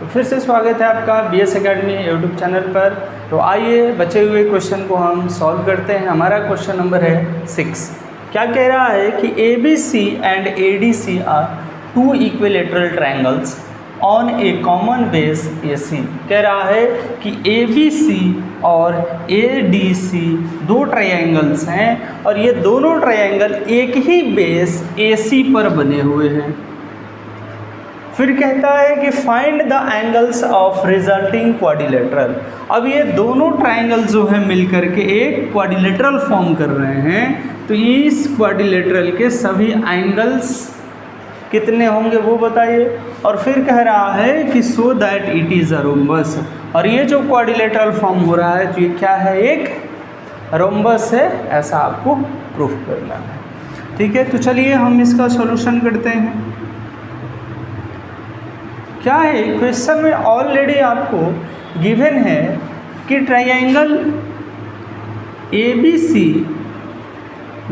तो फिर से स्वागत है आपका BS Academy यूट्यूब चैनल पर। तो आइए बचे हुए क्वेश्चन को हम सॉल्व करते हैं। हमारा क्वेश्चन नंबर है 6। क्या कह रहा है कि ABC and ADC are two equilateral triangles on a common base AC। कह रहा है कि ABC और ADC दो ट्रायंगल्स हैं और ये दोनों ट्रायंगल एक ही बेस AC पर बने हुए हैं। फिर कहता है कि find the angles of resulting quadrilateral. अब ये दोनों ट्रायंगल जो है मिलकर के एक क्वाड्रिलेटरल फॉर्म कर रहे हैं, तो इस क्वाड्रिलेटरल के सभी एंगल्स कितने होंगे वो बताइए। और फिर कह रहा है कि so that it is a rhombus. और ये जो क्वाड्रिलेटरल फॉर्म हो रहा है तो ये क्या है, एक रोम्बस है, ऐसा आपको प्रूफ करना है। ठीक है, तो चलिए हम इसका सॉल्यूशन करते हैं। क्या है, क्वेश्चन में ऑलरेडी आपको गिवन है कि ट्रायंगल ABC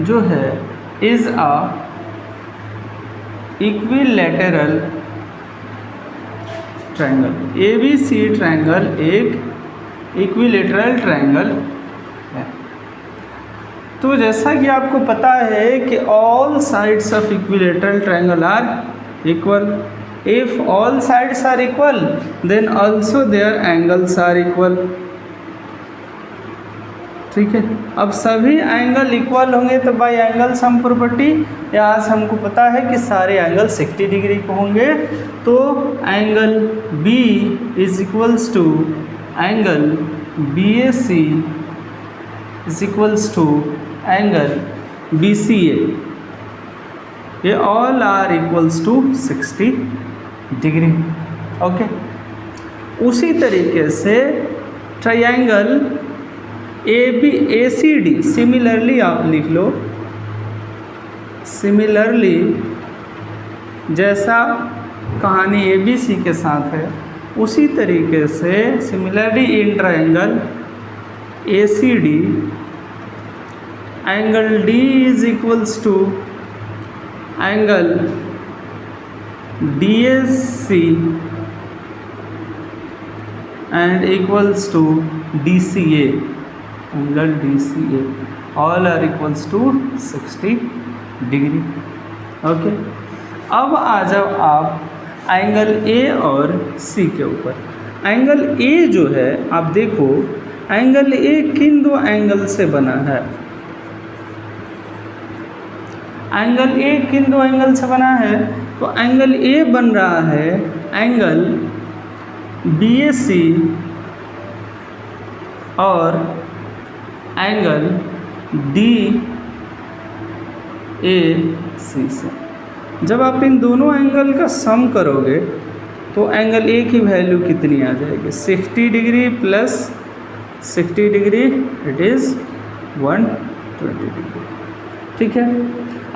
जो है is a equilateral triangle. ABC triangle एक इक्विलैटरल ट्रायंगल है। तो जैसा कि आपको पता है कि all sides of equilateral triangle are equal. If all sides are equal, then also their angles are equal। ठीक है, अब सभी एंगल इक्वल होंगे तो बाय एंगल सम प्रॉपर्टी यहाँ से हमको पता है कि सारे एंगल 60 डिग्री के होंगे। तो angle B is equals to angle BAC is equals to angle BCA। ये all are equals to 60 degree. Okay, उसी तरीके से ट्रायंगल ACD सिमिलरली आप लिख लो, सिमिलरली जैसा कहानी ABC के साथ है उसी तरीके से similarly in triangle ACD angle D is equals to angle DSC and equals to DCA, angle DCA, all are equals to 60 degree. Okay, अब आ जाओ आप एंगल A और C के ऊपर। एंगल A जो है आप देखो, एंगल A किन दो एंगल से बना है? एंगल A किन दो एंगल से बना है? तो एंगल A बन रहा है एंगल BAC और एंगल DAC से। जब आप इन दोनों एंगल का सम करोगे तो एंगल A की वैल्यू कितनी आ जाएगी? 60 degree plus 60 degree, it is 120 degree. ठीक है,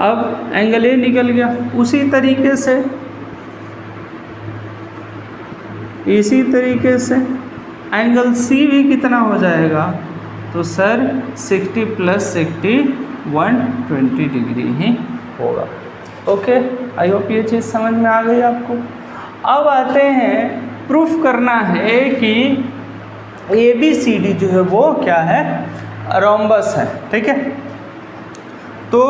अब एंगल A निकल गया। उसी तरीके से एंगल C भी कितना हो जाएगा? तो सर 60 प्लस 60 120 डिग्री ही होगा। ओके, आई होप ये चीज़ समझ में आ गई आपको। अब आते हैं, प्रूफ करना है कि ABCD जो है वो क्या है, रोम्बस है। ठीक है, तो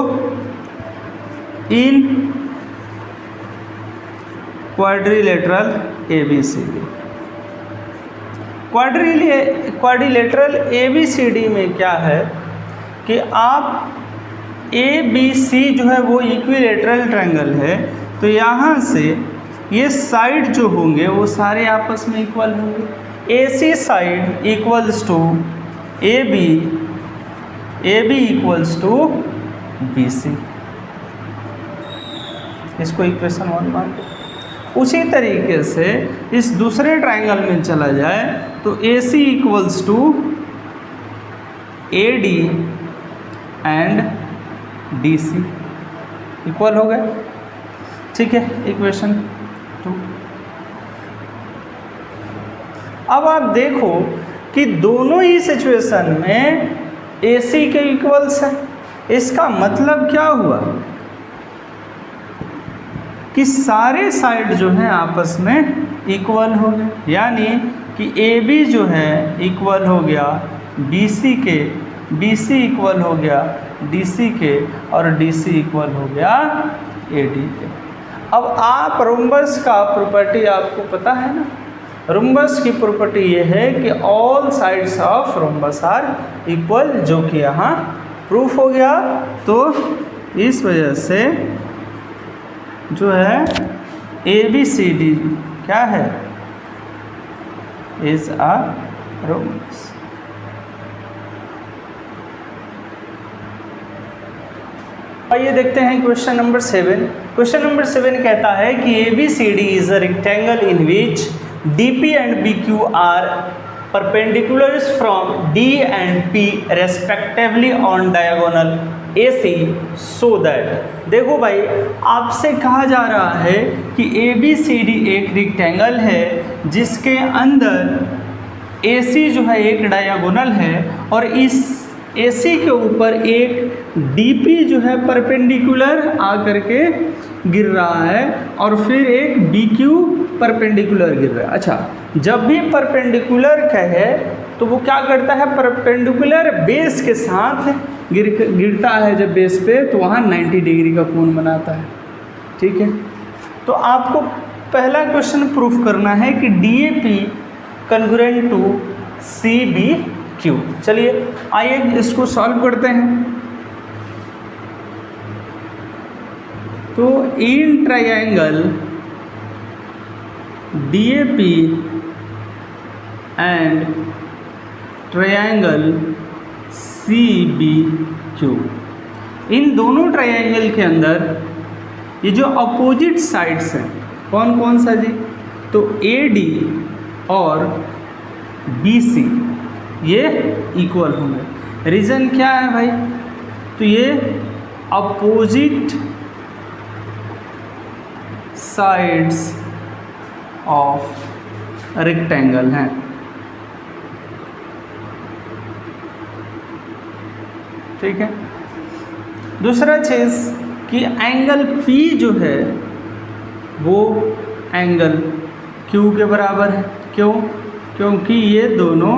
इन क्वाड्रिलेटरल ABCD, क्वाड्रिलेटरल ABCD में क्या है कि आप ABC जो है वो इक्विलेटरल ट्रायंगल है, तो यहाँ से ये साइड जो होंगे वो सारे आपस में इक्वल होंगे। AC side equals to AB equals to BC। इसको इक्वेशन 1 मान लो। उसी तरीके से इस दूसरे ट्रायंगल में चला जाए तो AC equals to AD and DC equal हो गए। ठीक है, इक्वेशन 2। अब आप देखो कि दोनों ही सिचुएशन में AC के इक्वल्स है। इसका मतलब क्या हुआ कि सारे साइड जो हैं आपस में इक्वल हो गया, यानी कि AB जो है इक्वल हो गया BC के, BC इक्वल हो गया DC के, और DC इक्वल हो गया AD के। अब आप रोम्बस का प्रॉपर्टी आपको पता है ना, रोम्बस की प्रॉपर्टी ये है कि all sides of rhombus are equal, जो कि यहाँ प्रूफ हो गया। तो इस वजह से जो है ABCD क्या है, इज अ रोम्बस। आइए देखते हैं क्वेश्चन नंबर 7। क्वेश्चन नंबर 7 कहता है कि ABCD is a rectangle in which DP and BQ are perpendiculars from D and P respectively on diagonal AC so that, देखो भाई आपसे कहा जा रहा है कि ABCD एक रेक्टेंगल है जिसके अंदर AC जो है एक डायगोनल है, और इस AC के ऊपर एक DP जो है परपेंडिकुलर आकर के गिर रहा है, और फिर एक BQ परपेंडिकुलर गिर रहा है। अच्छा, जब भी परपेंडिकुलर कहे तो वो क्या करता है, परपेंडिकुलर बेस के साथ गिरता है। जब बेस पे तो वहाँ 90 डिग्री का कोण बनाता है। ठीक है, तो आपको पहला क्वेश्चन प्रूफ करना है कि DAP कन्ग्रुएंट टू CBQ। चलिए आइए इसको सॉल्व करते हैं। तो in triangle DAP and triangle CBQ, इन दोनों ट्रायंगल के अंदर ये जो अपोजिट साइड्स हैं कौन कौन सा जी, तो AD और BC ये इक्वल होंगे। रीज़न क्या है भाई, तो ये अपोजिट साइड्स ऑफ रेक्टेंगल हैं। ठीक है, दूसरा चीज़ कि एंगल P जो है वो एंगल Q के बराबर है। क्यों, क्योंकि ये दोनों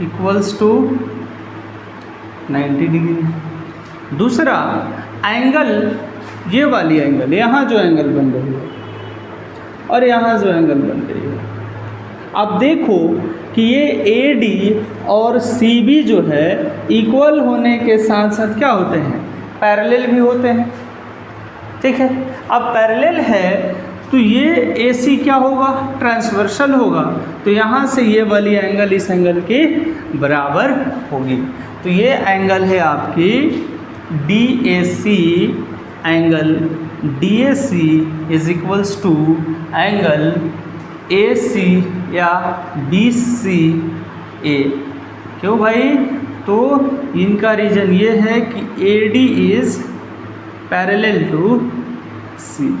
इक्वल्स टू 90 डिग्री है। दूसरा एंगल, ये वाली एंगल, यहाँ जो एंगल बन रही है और यहाँ जो एंगल बन रही है, आप देखो कि ये AD और CB जो है इक्वल होने के साथ साथ क्या होते हैं, पैरेलल भी होते हैं। ठीक है, अब पैरेलल है तो ये AC क्या होगा, ट्रांसवर्सल होगा, तो यहाँ से ये वाली एंगल इस एंगल के बराबर होगी। तो ये एंगल है आपकी DAC, angle DAC is equals to angle AC या BCA। क्यों भाई, तो इनका रीजन ये है कि AD is parallel to CB।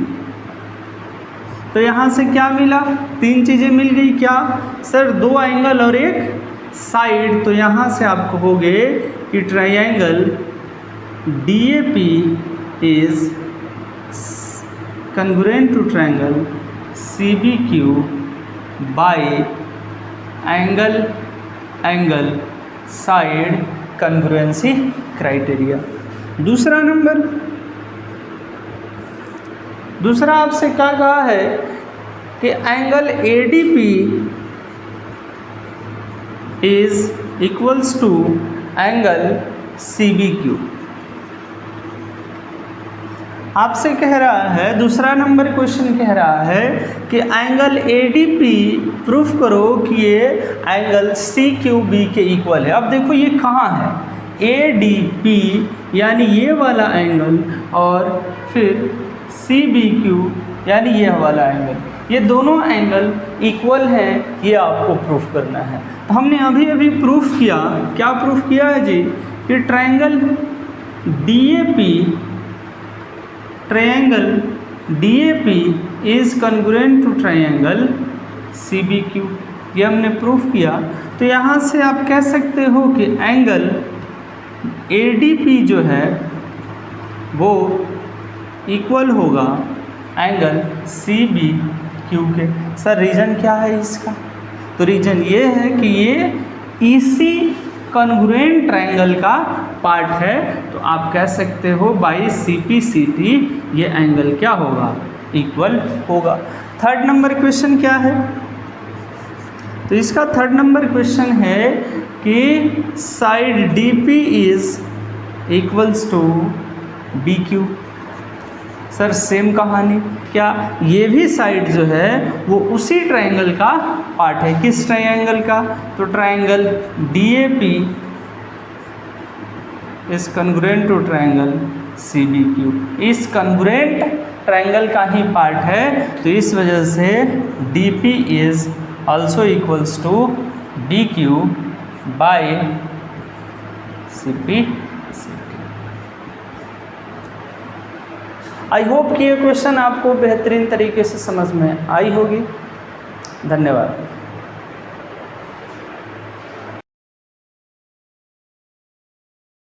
तो यहाँ से क्या मिला, तीन चीज़ें मिल गई। क्या सर, दो एंगल और एक साइड। तो यहाँ से आपको हो गए कि triangle DAP is congruent to triangle CBQ by angle side congruency criteria. दूसरा आपसे क्या कहा है कि angle ADP is equals to angle CBQ। आपसे कह रहा है, दूसरा नंबर क्वेश्चन कह रहा है कि एंगल ADP प्रूफ करो कि ये एंगल CQB के इक्वल है। अब देखो ये कहाँ है, ADP यानी ये वाला एंगल और फिर CBQ यानी ये वाला एंगल, ये दोनों एंगल इक्वल हैं, ये आपको प्रूफ करना है। तो हमने अभी प्रूफ किया, क्या प्रूफ किया है जी, कि triangle DAP is congruent to triangle CBQ, ये हमने प्रूफ किया। तो यहाँ से आप कह सकते हो कि एंगल ADP जो है वो इक्वल होगा एंगल CBQ क्यू के। सर रीजन क्या है इसका? तो रीजन ये है कि ये इसी कॉन्ग्रुएंट ट्रायंगल का पार्ट है, तो आप कह सकते हो by C P C T ये एंगल क्या होगा? इक्वल होगा। थर्ड नंबर क्वेश्चन क्या है? तो इसका थर्ड नंबर क्वेश्चन है कि side D P is equals to B Q. Sir same कहानी, क्या ये भी साइड जो है वो उसी ट्रायंगल का पार्ट है? किस ट्रायंगल का? तो triangle D A P is congruent to triangle C B Q, इस कॉन्ग्रुएंट ट्रायंगल का ही पार्ट है, तो इस वजह से D P is also equals to B Q by C P. I hope कि ये क्वेश्चन आपको बेहतरीन तरीके से समझ में आई होगी। धन्यवाद।